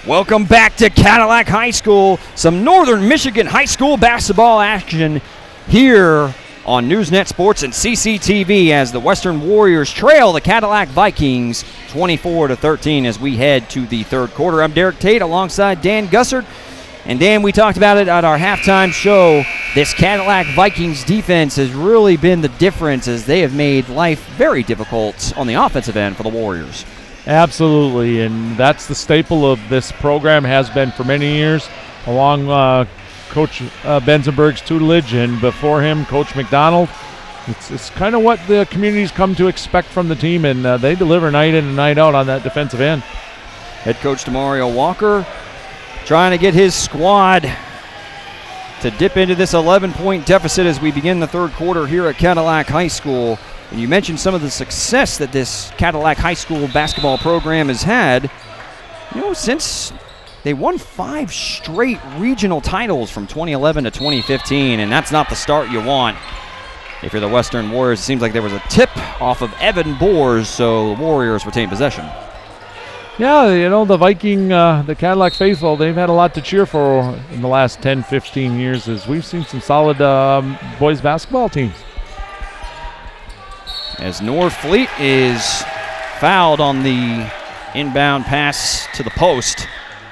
Welcome back to Cadillac High School. Some Northern Michigan high school basketball action here on Newsnet Sports and CCTV as the Western Warriors trail the Cadillac Vikings 24-13 as we head to the third quarter. I'm Derek Tate alongside Dan Gussert. And Dan, we talked about it at our halftime show. This Cadillac Vikings defense has really been the difference as they have made life very difficult on the offensive end for the Warriors. Absolutely, and that's the staple of this program, has been for many years, along Coach Benzenberg's tutelage, and before him, Coach McDonald. It's kind of what the community's come to expect from the team, and they deliver night in and night out on that defensive end. Head coach DeMario Walker trying to get his squad to dip into this 11-point deficit as we begin the third quarter here at Cadillac High School. And you mentioned some of the success that this Cadillac High School basketball program has had, since they won 5 straight regional titles from 2011 to 2015, and that's not the start you want. If you're the Western Warriors, it seems like there was a tip off of Evan Boers, so the Warriors retain possession. Yeah, the Cadillac faithful, they've had a lot to cheer for in the last 10, 15 years as we've seen some solid boys basketball teams. As Norfleet is fouled on the inbound pass to the post.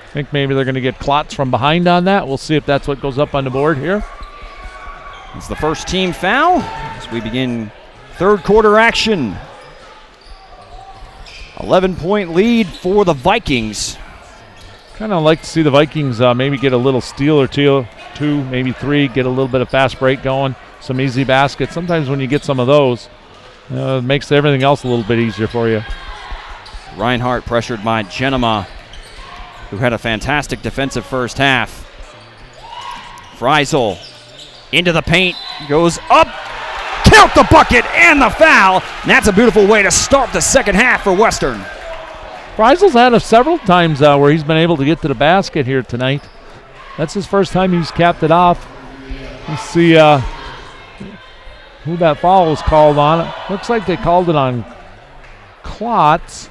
I think maybe they're going to get Klotz from behind on that. We'll see if that's what goes up on the board here. It's the first team foul as we begin third quarter action. 11-point lead for the Vikings. Kind of like to see the Vikings maybe get a little steal or two, maybe 3, get a little bit of fast break going, some easy baskets. Sometimes when you get some of those, it makes everything else a little bit easier for you. Reinhardt pressured by Genema, who had a fantastic defensive first half. Freisel into the paint, goes up, count the bucket and the foul. And that's a beautiful way to start the second half for Western. Freisel's had several times where he's been able to get to the basket here tonight. That's his first time he's capped it off. Let's see who that foul was called on. Looks like they called it on Klotz,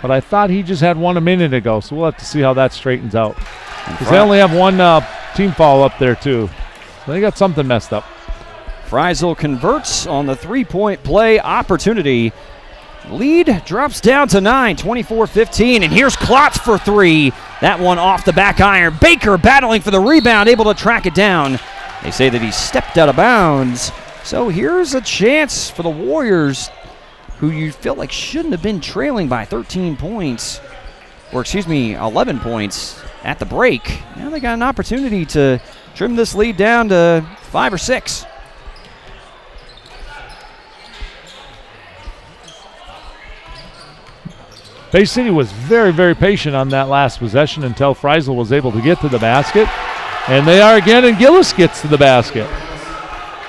but I thought he just had one a minute ago, so we'll have to see how that straightens out. Because they only have one team foul up there, too. So they got something messed up. Freisel converts on the three-point play opportunity. Lead drops down to 9, 24-15, and here's Klotz for 3. That one off the back iron. Baker battling for the rebound, able to track it down. They say that he stepped out of bounds. So here's a chance for the Warriors, who you feel like shouldn't have been trailing by 13 points, or 11 points at the break. Now they got an opportunity to trim this lead down to 5 or 6. Bay City was very, very patient on that last possession until Freisel was able to get to the basket. And they are again, and Gillis gets to the basket.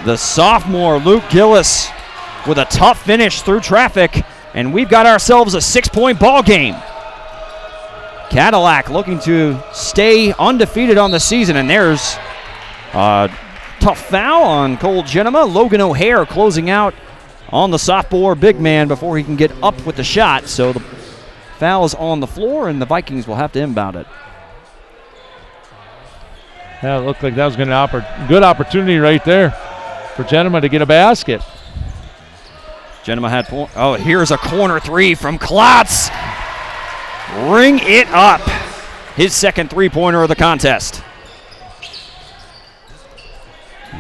The sophomore, Luke Gillis, with a tough finish through traffic, and we've got ourselves a 6-point ball game. Cadillac looking to stay undefeated on the season, and there's a tough foul on Cole Genema. Logan O'Hare closing out on the sophomore big man before he can get up with the shot. So the foul is on the floor, and the Vikings will have to inbound it. Yeah, it looked like that was going to be a good opportunity right there for Genema to get a basket. Genema had here's a corner 3 from Klotz. Ring it up. His second three-pointer of the contest.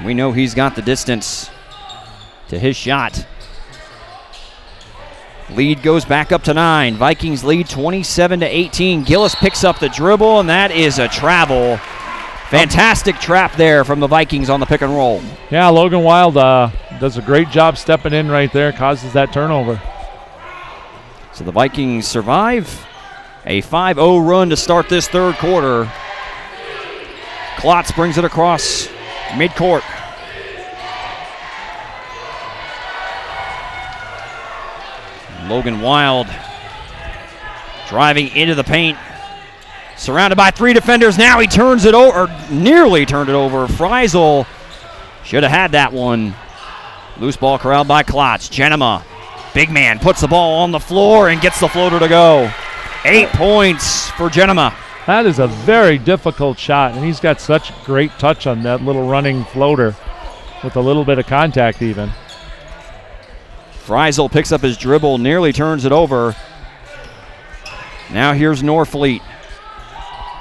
We know he's got the distance to his shot. Lead goes back up to 9. Vikings lead 27-18. Gillis picks up the dribble, and that is a travel. Fantastic trap there from the Vikings on the pick and roll. Yeah, Logan Wild does a great job stepping in right there, causes that turnover. So the Vikings survive a 5-0 run to start this third quarter. Klotz brings it across midcourt. Logan Wild driving into the paint. Surrounded by 3 defenders. Now he turns it over, or nearly turned it over. Freisel should have had that one. Loose ball corralled by Klotz. Genema, big man, puts the ball on the floor and gets the floater to go. 8 points for Genema. That is a very difficult shot, and he's got such great touch on that little running floater with a little bit of contact even. Freisel picks up his dribble, nearly turns it over. Now here's Norfleet.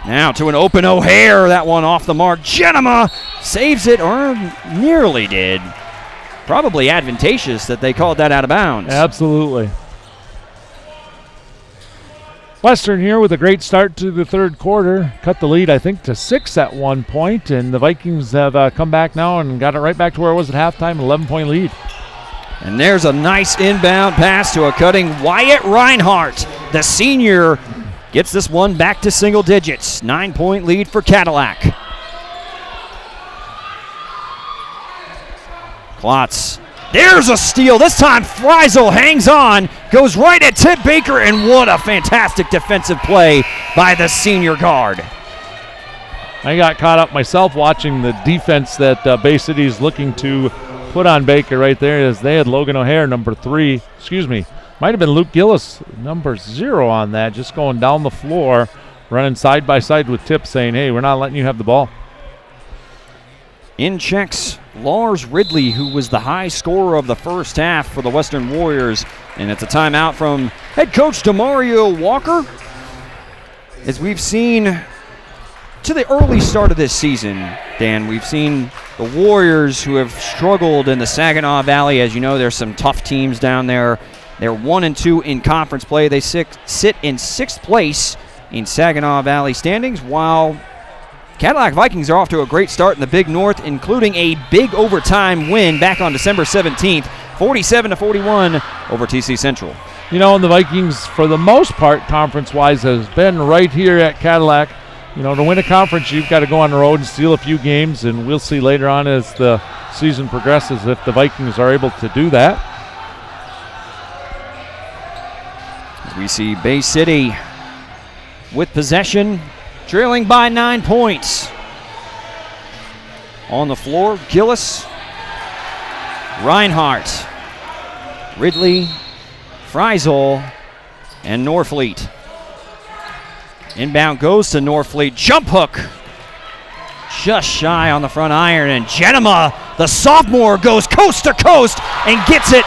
Now to an open O'Hare, that one off the mark. Genema saves it, or nearly did. Probably advantageous that they called that out of bounds. Absolutely. Western here with a great start to the third quarter. Cut the lead, I think, to 6 at one point, and the Vikings have come back now and got it right back to where it was at halftime, 11-point lead. And there's a nice inbound pass to a cutting Wyatt Reinhardt. The senior gets this one back to single digits. 9-point lead for Cadillac. Klotz. There's a steal. This time Freisel hangs on, goes right at Tip Baker, and what a fantastic defensive play by the senior guard. I got caught up myself watching the defense that Bay City is looking to put on Baker right there, as they had Logan O'Hare, number 3. Might have been Luke Gillis, number 0 on that, just going down the floor, running side by side with Tip, saying, hey, we're not letting you have the ball. In checks Lars Ridley, who was the high scorer of the first half for the Western Warriors. And it's a timeout from head coach DeMario Walker. As we've seen to the early start of this season, Dan, we've seen the Warriors who have struggled in the Saginaw Valley. As you know, there's some tough teams down there. They're 1-2 in conference play. They sit in 6th place in Saginaw Valley standings, while Cadillac Vikings are off to a great start in the Big North, including a big overtime win back on December 17th, 47-41 over TC Central. You know, and the Vikings, for the most part, conference-wise, has been right here at Cadillac. You know, to win a conference, you've got to go on the road and steal a few games, and we'll see later on as the season progresses if the Vikings are able to do that. As we see Bay City with possession, trailing by 9 points. On the floor, Gillis, Reinhardt, Ridley, Freisel, and Norfleet. Inbound goes to Norfleet. Jump hook. Just shy on the front iron. And Genema, the sophomore, goes coast to coast and gets it.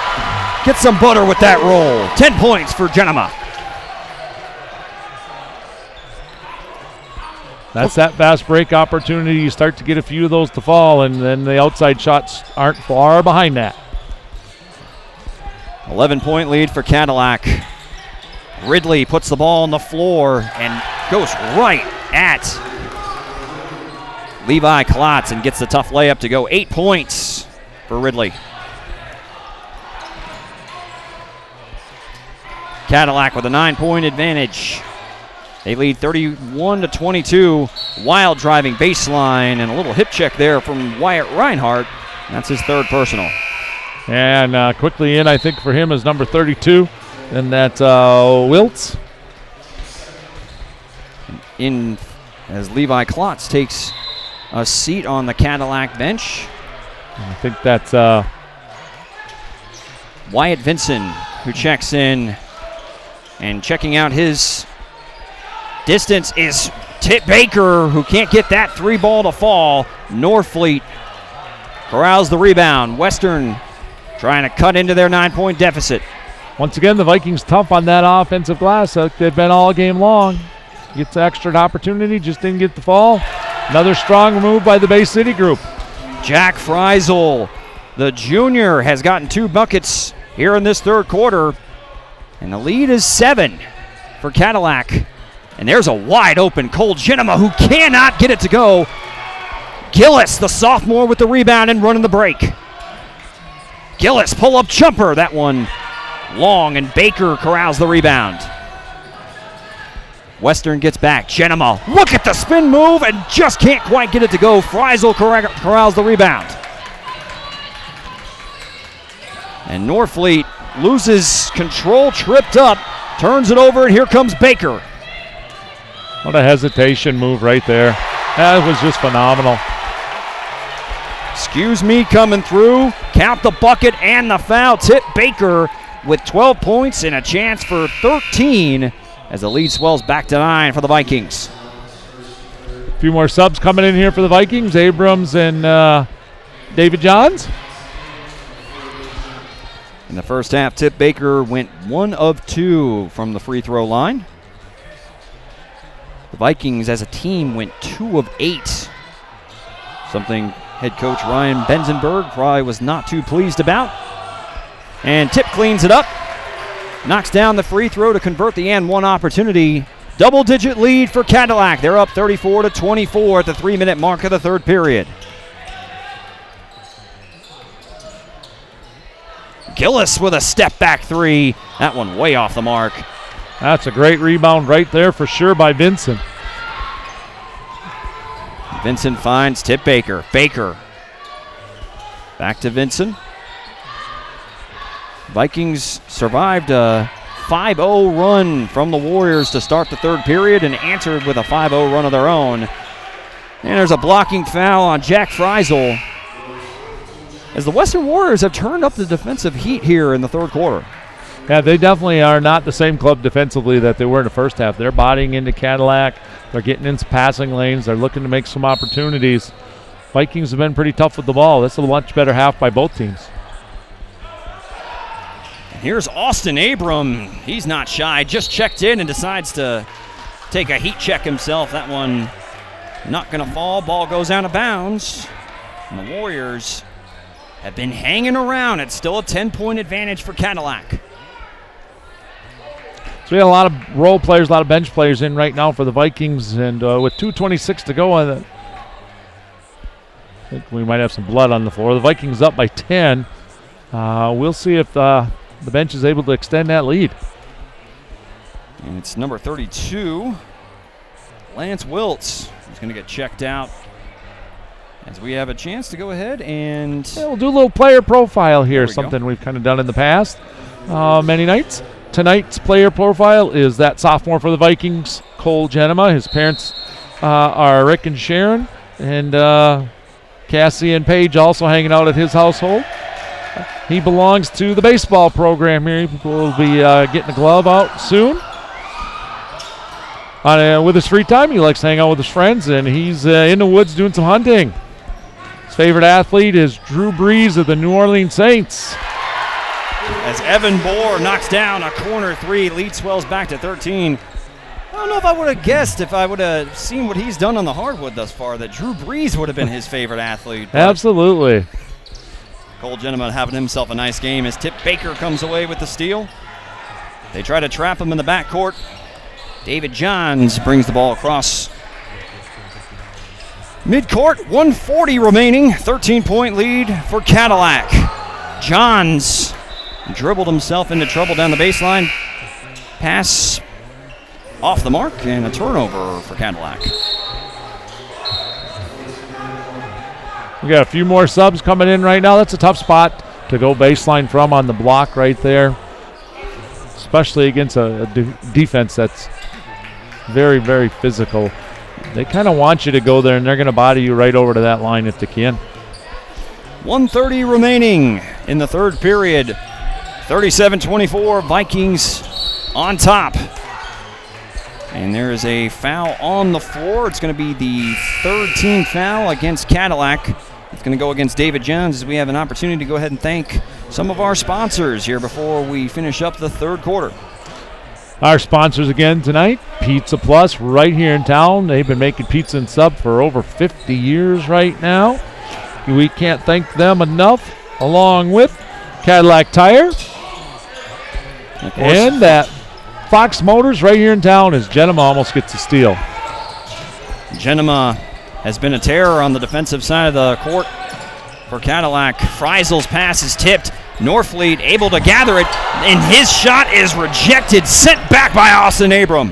Gets some butter with that roll. 10 points for Genema. That's that fast break opportunity. You start to get a few of those to fall, and then the outside shots aren't far behind that. 11-point lead for Cadillac. Ridley puts the ball on the floor and goes right at Levi Klotz and gets the tough layup to go. 8 points for Ridley. Cadillac with a 9-point advantage. They lead 31-22. Wild driving baseline and a little hip check there from Wyatt Reinhardt. That's his third personal. And quickly in, I think, for him is number 32. And that's Wiltz. In as Levi Klotz takes a seat on the Cadillac bench. And I think that's Wyatt Vinson, who checks in. And checking out his distance is Tip Baker, who can't get that 3-ball to fall. Norfleet corrals the rebound. Western trying to cut into their 9-point deficit. Once again, the Vikings tough on that offensive glass. They've been all game long. Gets extra opportunity, just didn't get the fall. Another strong move by the Bay City group. Jack Freisel, the junior, has gotten 2 buckets here in this third quarter. And the lead is 7 for Cadillac. And there's a wide open Cole Genema who cannot get it to go. Gillis, the sophomore, with the rebound and running the break. Gillis, pull-up jumper. That one long, and Baker corrals the rebound. Western gets back. Genema, look at the spin move and just can't quite get it to go. Freisel corrals the rebound. And Norfleet loses control, tripped up, turns it over, and here comes Baker. What a hesitation move right there. That was just phenomenal. Excuse me coming through. Count the bucket and the foul. Tip Baker with 12 points and a chance for 13 as the lead swells back to 9 for the Vikings. A few more subs coming in here for the Vikings. Abrams and David Johns. In the first half, Tip Baker went 1 of 2 from the free throw line. The Vikings as a team went 2 of 8. Something head coach Ryan Benzenberg probably was not too pleased about. And Tip cleans it up. Knocks down the free throw to convert the and one opportunity. Double-digit lead for Cadillac. They're up 34-24 at the 3-minute mark of the third period. Gillis with a step-back 3. That one way off the mark. That's a great rebound right there for sure by Vincent. Vincent finds Tip Baker. Baker. Back to Vincent. Vikings survived a 5-0 run from the Warriors to start the third period and answered with a 5-0 run of their own. And there's a blocking foul on Jack Freisel, as the Western Warriors have turned up the defensive heat here in the third quarter. Yeah, they definitely are not the same club defensively that they were in the first half. They're bodying into Cadillac. They're getting into passing lanes. They're looking to make some opportunities. Vikings have been pretty tough with the ball. That's a much better half by both teams. Here's Austin Abram. He's not shy, just checked in and decides to take a heat check himself. That one not going to fall. Ball goes out of bounds. And the Warriors have been hanging around. It's still a 10-point advantage for Cadillac. So we have a lot of role players, a lot of bench players in right now for the Vikings. And with 2:26 to go, I think we might have some blood on the floor. The Vikings up by 10. We'll see if the bench is able to extend that lead. And it's number 32, Lance Wiltz. He's going to get checked out as we have a chance to go ahead and... Yeah, we'll do a little player profile here, something we've kind of done in the past many nights. Tonight's player profile is that sophomore for the Vikings, Cole Genema. His parents are Rick and Sharon, and Cassie and Paige also hanging out at his household. He belongs to the baseball program here. He will be getting the glove out soon. With his free time, he likes to hang out with his friends, and he's in the woods doing some hunting. His favorite athlete is Drew Brees of the New Orleans Saints. As Evan Bohr knocks down a corner 3, lead swells back to 13. I don't know if I would have guessed, if I would have seen what he's done on the hardwood thus far, that Drew Brees would have been his favorite athlete. Absolutely. Cole Genema having himself a nice game as Tip Baker comes away with the steal. They try to trap him in the backcourt. David Johns brings the ball across midcourt. 1:40 remaining. 13-point lead for Cadillac. Johns dribbled himself into trouble down the baseline. Pass off the mark and a turnover for Cadillac. We got a few more subs coming in right now. That's a tough spot to go baseline from on the block right there, especially against a defense that's very, very physical. They kind of want you to go there, and they're going to body you right over to that line if they can. 1:30 remaining in the third period. 37-24, Vikings on top. And there is a foul on the floor. It's going to be the third team foul against Cadillac. It's going to go against David Jones as we have an opportunity to go ahead and thank some of our sponsors here before we finish up the third quarter. Our sponsors again tonight, Pizza Plus right here in town. They've been making pizza and sub for over 50 years right now. We can't thank them enough, along with Cadillac Tire. And that Fox Motors right here in town as Genema almost gets a steal. Genema has been a terror on the defensive side of the court for Cadillac. Freisel's pass is tipped. Norfleet able to gather it, and his shot is rejected, sent back by Austin Abram.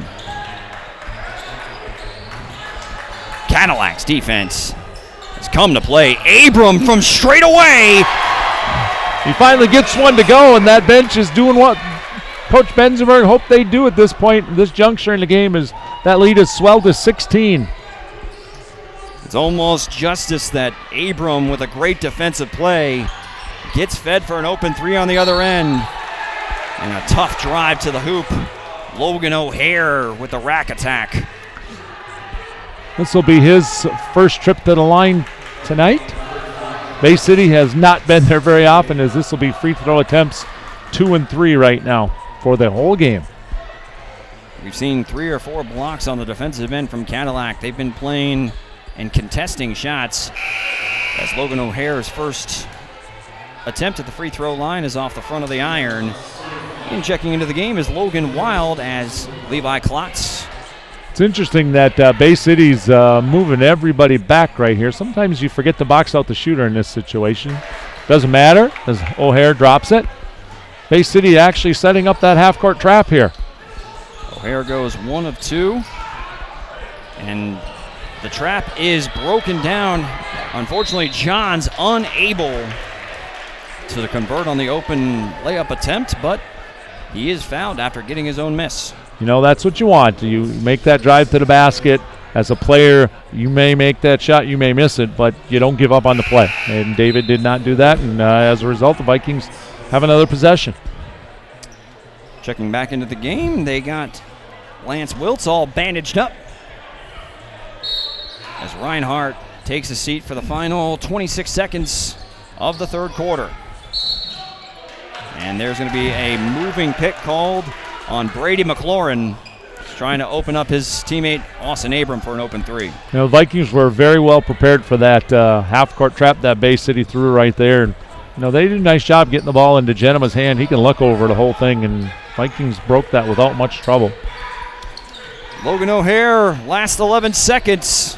Cadillac's defense has come to play. Abram from straight away. He finally gets one to go, and that bench is doing what Coach Benzenberg hoped they'd do at this point, this juncture in the game, is that lead has swelled to 16. It's almost justice that Abram, with a great defensive play, gets fed for an open 3 on the other end. And a tough drive to the hoop Logan O'Hare with the rack attack. This will be his first trip to the line tonight. Bay City has not been there very often, as this will be free throw attempts 2 and 3 right now for the whole game. We've seen 3 or 4 blocks on the defensive end from Cadillac. They've been playing and contesting shots, as Logan O'Hare's first attempt at the free throw line is off the front of the iron. And checking into the game is Logan Wild as Levi Klotz. It's interesting that Bay City's moving everybody back right here. Sometimes you forget to box out the shooter in this situation. Doesn't matter as O'Hare drops it. Bay City actually setting up that half-court trap here. O'Hare goes 1 of 2. And the trap is broken down. Unfortunately, John's unable to convert on the open layup attempt, but he is fouled after getting his own miss. You know, that's what you want. You make that drive to the basket. As a player, you may make that shot, you may miss it, but you don't give up on the play. And David did not do that, and as a result, the Vikings have another possession. Checking back into the game, they got Lance Wiltz all bandaged up as Reinhardt takes a seat for the final 26 seconds of the third quarter. And there's going to be a moving pick called on Brady McLaurin, trying to open up his teammate Austin Abram for an open 3. You know, the Vikings were very well prepared for that half-court trap that Bay City threw right there. And, you know, they did a nice job getting the ball into Genema's hand. He can look over the whole thing, and Vikings broke that without much trouble. Logan O'Hare, last 11 seconds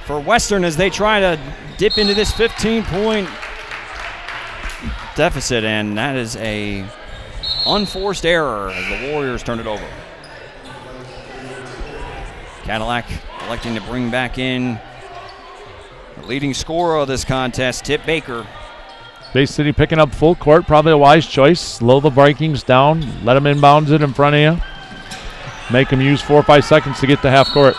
for Western as they try to dip into this 15-point deficit, and that is a unforced error as the Warriors turn it over. Cadillac electing to bring back in the leading scorer of this contest, Tip Baker. Bay City picking up full court, probably a wise choice. Slow the Vikings down, let them inbounds it in front of you. Make them use 4 or 5 seconds to get to half court.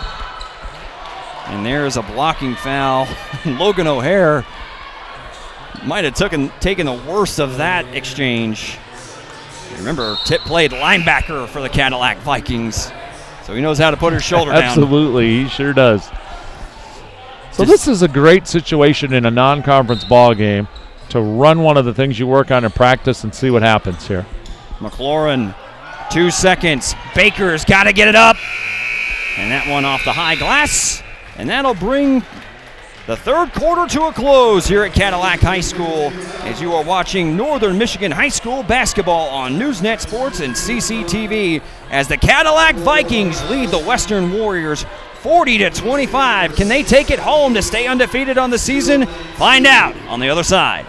And there's a blocking foul. Logan O'Hare might have taken the worst of that exchange. Remember, Tip played linebacker for the Cadillac Vikings, so he knows how to put his shoulder down. Absolutely, he sure does. So this is a great situation in a non-conference ball game to run one of the things you work on in practice and see what happens here. McLaurin, 2 seconds. Baker's got to get it up. And that one off the high glass. And that'll bring the third quarter to a close here at Cadillac High School as you are watching Northern Michigan High School basketball on Newsnet Sports and CCTV as the Cadillac Vikings lead the Western Warriors 40-25. Can they take it home to stay undefeated on the season? Find out on the other side.